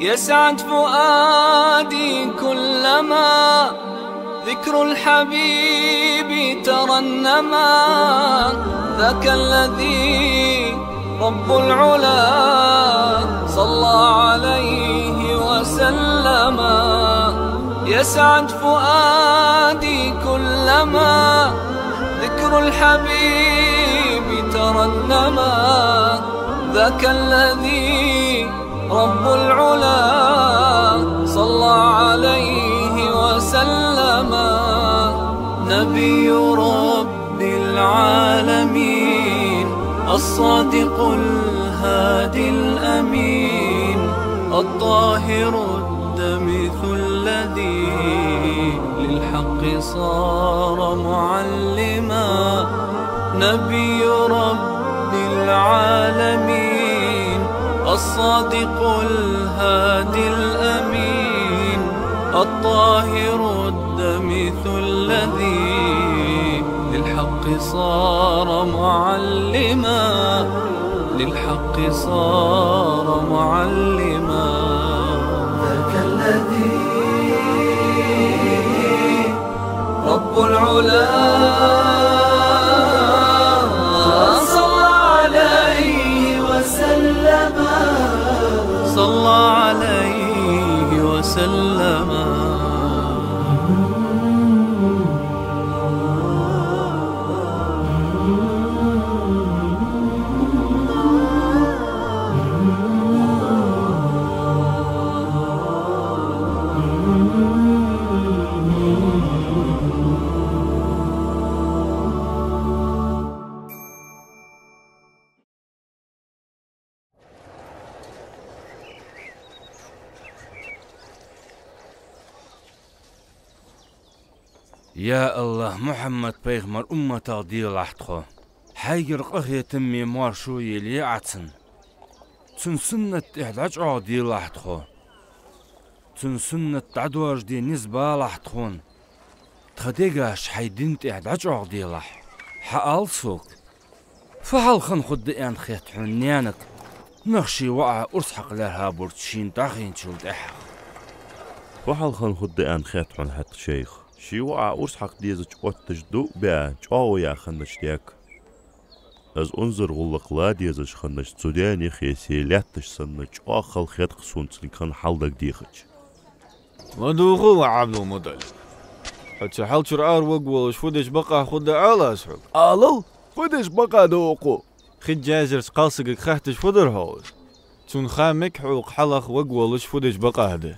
يسعد فؤادي كلما ذكر الحبيب ترنما. ذاك الذي رب العلا صلى عليه وسلم. يسعد فؤادي كلما ذكر الحبيب ترنما. ذاك الذي رب العلا صلى عليه وسلم. نبي رب العالمين الصادق الهادي الأمين الطاهر الدمث الذي للحق صار معلما. نبي رب العالمين الصادق الهادي الأمين الطاهر الدمث الذي للحق صار معلما. للحق صار معلما. ذاك الذي رب العلا صلى عليه وسلم. صلى عليه وسلم. يا الله محمد بيغمر أمة دي لحتخو حيجر قهية تمي مارشو يلي عتسن تن سنة إحداج عادي لحتخو تن سنة عدواج دي نسبة لحتخون تخديقاش حيدنت إحداج عادي لح حقال سوك فحال خن خد إان خيط حنيانك نخشي وقع أرسحق لها برتشين تاخين شلت إحق فحال خن خد إان خيط حن حق شيخ شي وقع أرسحق ديزج واتج دو بيا جاو يا خنش ديك از انظر غلق لا ديزج خنش توداني خيسي لاتش سنج آخل خيط قصون كان حالدك ديخج مدوغو عبد المطلب حتى حال شرعار وقولش فودش بقى خد على أسحق آلو فودش بقى دوقو خد جازر سقالسك خاحتش فدر هول تون خامك حوق حلق وقولش فودش بقى هده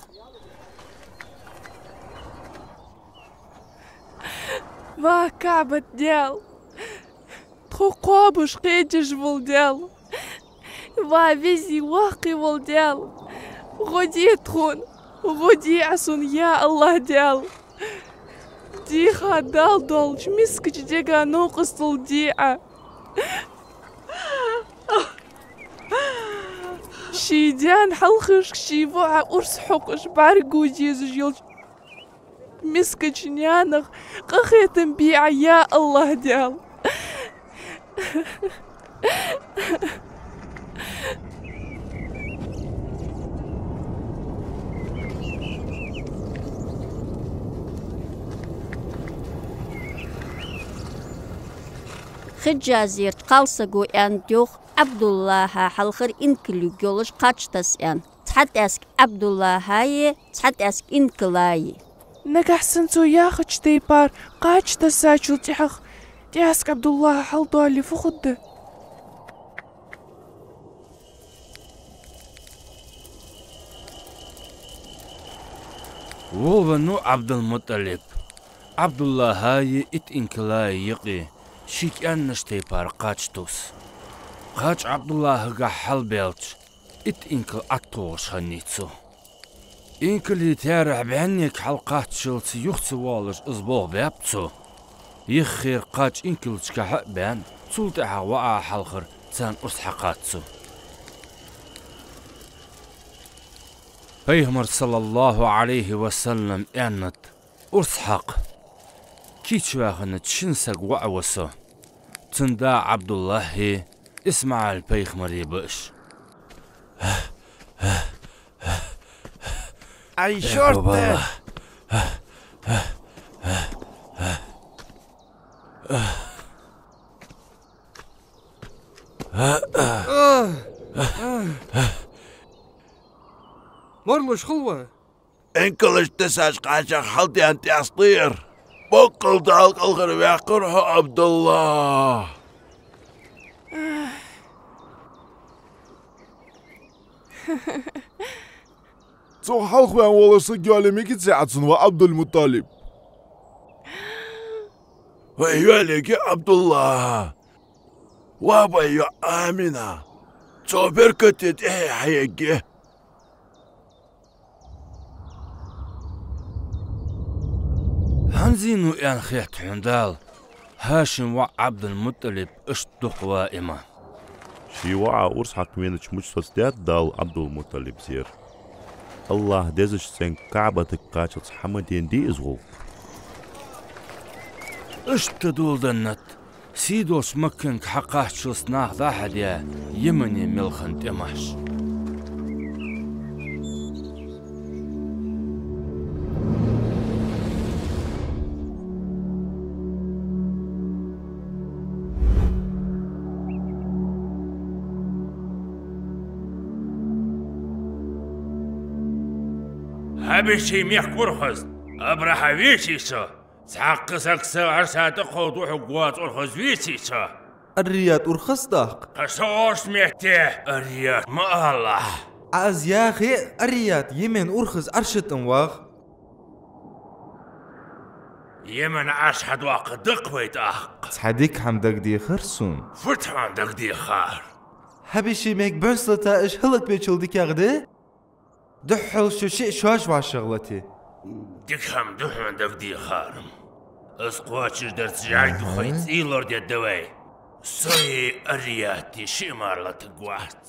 ما كعبة ديال تخو قابش قيجش والديال ما بيزي واقي والديال غدي تخون غدي عسون يا الله ديال ديخا دال دولش مسكج ديقا نوقس ديعة شيدان حلخش شيفوع أرس حقش بارقو جيزج يلش مسكج نيانغ قخيتن بيع يا الله ديال خجازير قالسقو ان دوخ عبد الله حلخر انكلو جولش قاچتس ان تحت اسك عبد الله هاي تحت اسك انكلاي نجح سنتو ياخد تيبار قاچتس ساچو تحخ تياسك عبد الله حلطو اللي فخده وولنو عبد المطلب عبد الله هاي ات انكلاي يقي شيك أنش تيبار قاچتوس قاچ عبد الله غا حل بيلش ات انكل أكتوش هنيتسو انكل يتارح بعنيك حلقات شلت يخت والش ازبوغ بيبتسو يخير قاچ انكل تشكحق بان سلطعها وقع حلخر تان أسحقاتسو بيهمر صلى الله عليه وسلم انت أسحق كيتشواغن تشنسق وعوسو تندا عبد الله اسمع البيخمر يبش أي شرطة. مرمش خلوة إنكلش تساش قاشق حلتي أنت أسطير. بقل دالك الغر ويقرها عبد الله. So halk ben olası gelimi gideceksin ve Abdülmuttalip. ويولك عبد الله. وابا آمنة. صبر كتت إيه حيجي. هنزينو ان خيت حندال هاشم وعبد المطلب اشتق وائمة شي وعا أورس حق مينش مجسوس دال عبد المطلب زير الله دزش سن كعبة قاچت حمدين دي ازغو اشتدول دنت سيدوس مكنك حقاش شلسناه ذا حديا يمني ملخن تماش هبشي ميح كورخز أبرح ويشيشو سحق سكسا عرسات قوض وحقوات أرخز ويشيشو الرياض أرخص داق قصوص ميحتيه الرياض ما الله عز يا أخي الرياض يمن أرخص أرشد أمواغ يمن أشهد واقع دقويت أحق صحديك حمدك دي خرسون فتحان دق دي خار هبشي ميك بنسلتا إش هلك بيشلدك ياغدي دحل شو شيء شواش واشغلتي دكهم دحون دق دي خارم اسقواتش درت جعلك خيط إيلور دي الدواي صي الرياتي شمار لتقوات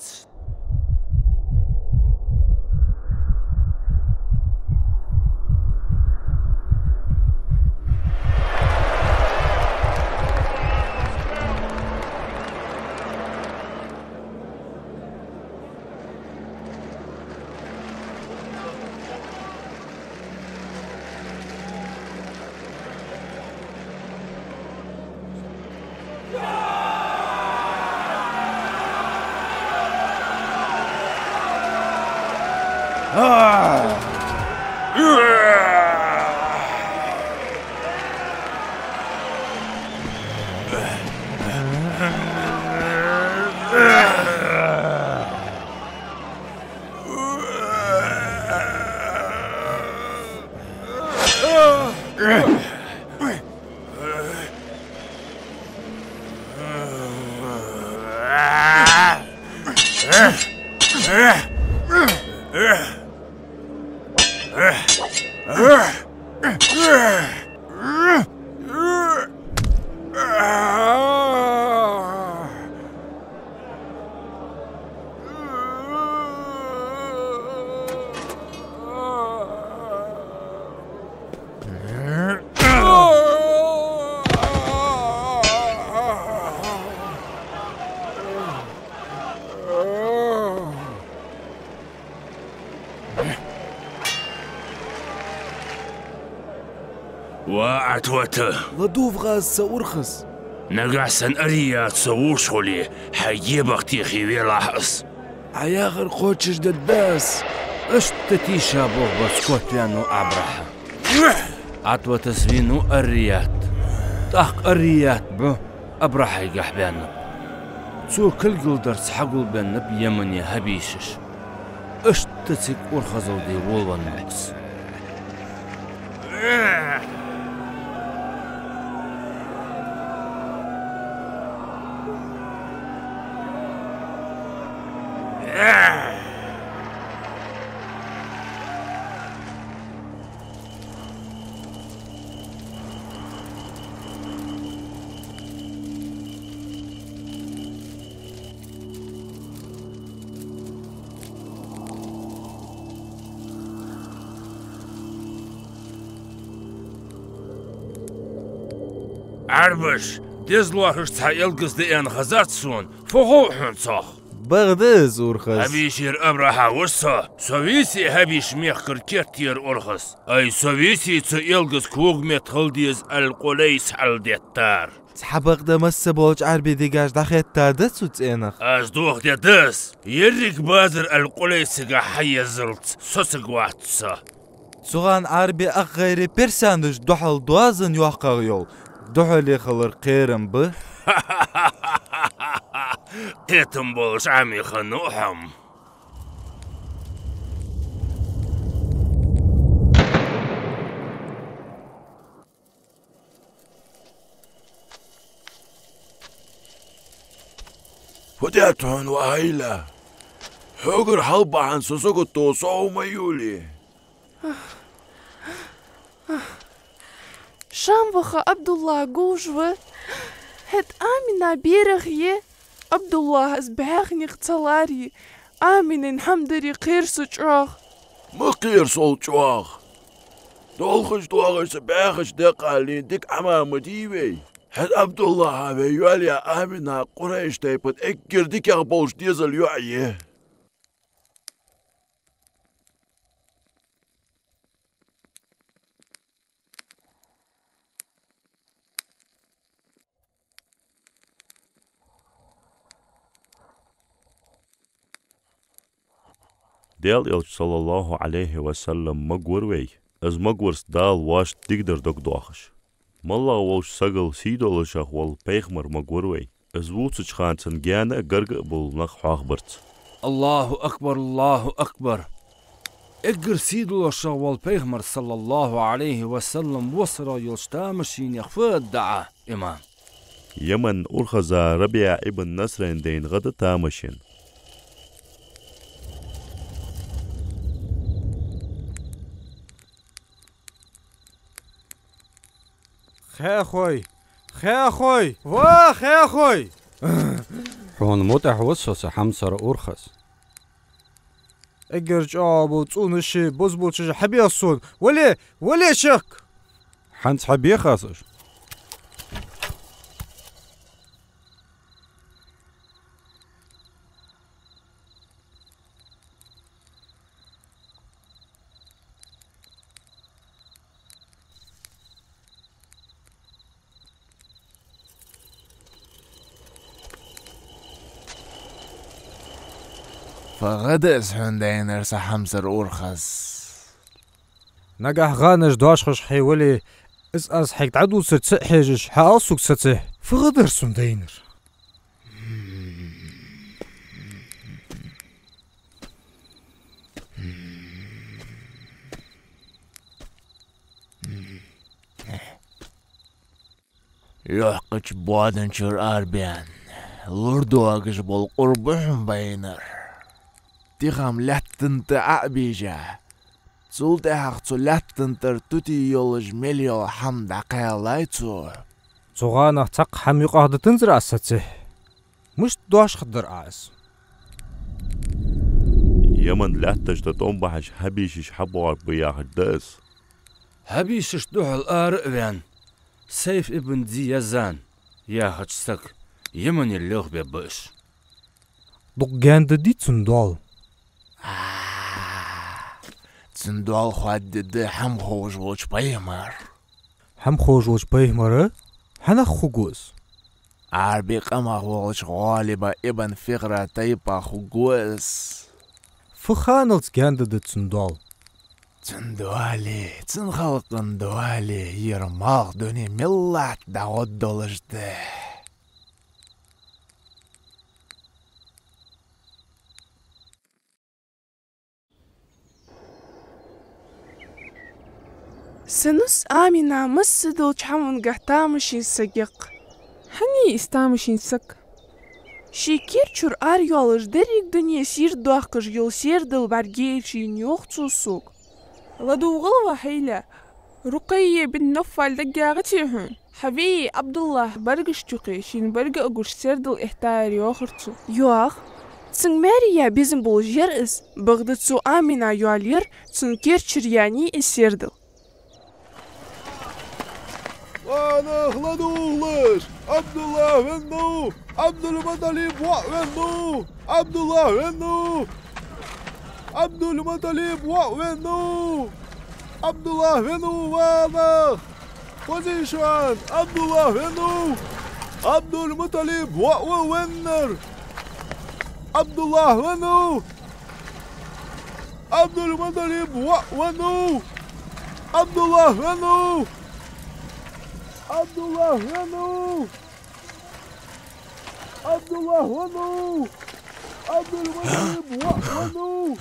وعتوته لدوف غاز سأرخص نقعسن أريات سووشولي حيبك تيخي ويلاحظ عياغر قوتشش دداس اشتتي شابوه بسكوتيانو أبرحة عطوة تسوينو الريات تحق الريات بو أبرحة يقحبانب سو كل قلدر سحقل بانب يمني هبيشش اشتتك أرخزو دي وولوان مكس عربش ديزلوهش تحيلقز دي ان خزاتسون فوقو حنصاخ بغدز أورخس هبيشير أبرحة ورسا سويسي هبيش ميخكر كتير أورخس أي سويسي تيلغز كوغمت خلديز القوليس حلديتار حبق ده مسه بولج عربي دیگاش دخیت تاده سوت اینخ از دوخ دس يريك بازر القوليس حي زلت سوسق واتسا سوغان عربي اق غيري برساندش دوحل دوازن يوحقا يول دوحل يخلر قيرم به قيتم بولش عمي خنوحم وديتهن وهيلا حقر حلبة عن سوسوكو توصو ميولي شاموخا عبد الله جوجوه het Amina بيرغيه عبد الله اسبحني اختلاري آمن حمدري قير سجاغ ما قير سولجواغ دولخش دوغش سباخش دقالين ديك عمام ديوي هاد عبد الله هذا يوالي آمنا قريش تيبت اكر ديك يغبوش ديزل يوعيه ديال إلش صلى الله عليه وسلم مقور وي از مقورس دال واش تقدر دق دوخش مالله ووش سقل سيدو لشاخ وال بيخمر مقور وي از ووتش خانسن جانا قرق بول نخ حاخبرت الله أكبر الله أكبر اقر سيدو لشاخ وال بيخمر صلى الله عليه وسلم وصرا يلشتامشين يخفاد دعا إمام يمن أرخزا ربيع ابن نصرين دين غدا تامشين خي أخوي واه خي أخوي حون متح وصص حمصر أورخس اگر جابو تونشي بوزبوتش حبي الصون ولي شك حنس حبي خاصش فغدس هندين ارسا حمسر أورخس نجح غانش داشخش حيولي اس حيك تعدو ست حيجش حاصوك ستح فغدر سندينر يحقج بوادن شر أربيان لردو أقش بالقربهم بينر تيخام لاتنت أبيجا زول تحق لاتنتر توتي يولج مليو حمد قيلايتو زغانا تق حم يقعد تنزر أستح مش داش خدر أعس يمن لاتش تتنبحش هبيشش حبوار بياخ الدس هبيشش دوح الآرئوان سيف ابن زي يزان يا خجسك يمن اللوغ بيبش دقان دي تندال تندال خواد دي حم خوش وش بيمر حم خوش وش بيمر حنا خوغوز عربي قما خوش غالبا ابن فقرة تيبا خوغوز فخانلت جاند دي تندال تندوالي تنخلق تندوالي يرماغ دوني ملات داود دولجده سنس آمنا مسدو چحمون قحتامشين سقيق حني استامشين سك شيكير چور آر يولج دريق دنيا سير دواقش يول سير دل برگيشين يوخ سوق لدو غلوة حيلة رقية بن نفال دقاغتيهن حبي عبد الله برقش تقيشين برق أقوش سير دل احتار يوخرتو يوخ تسن ماريا بيزن بولج يرئس بغدتسو آمنا يوالير تسن كير چرياني السير دل وانا خلدوغلش عبد الله وينو عبد المطلب وينو عبد الله وينو عبد المطلب وينو عبد الله وينو وانا بوزيشن عبد الله وينو عبد المطلب وينر عبد الله وينو عبد المطلب وينو عبد الله وينو عبد الله وينو عبد الله وينو عبد المطلب وينو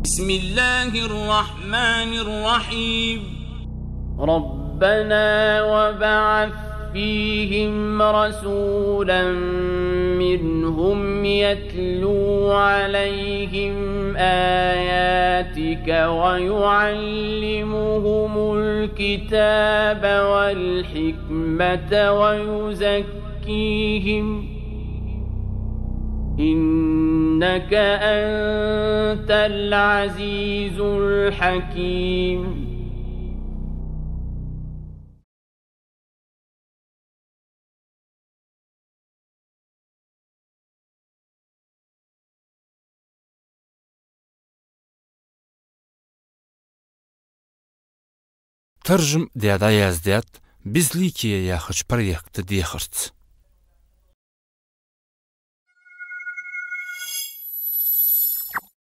بسم الله الرحمن الرحيم ربنا وبعث فيهم رسولا منهم يتلو عليهم آياتك ويعلمهم الكتاب والحكمة ويزكيهم إنك أنت العزيز الحكيم. ترجم ديادا يازديات بزليكي يا خش بريخت ديخرت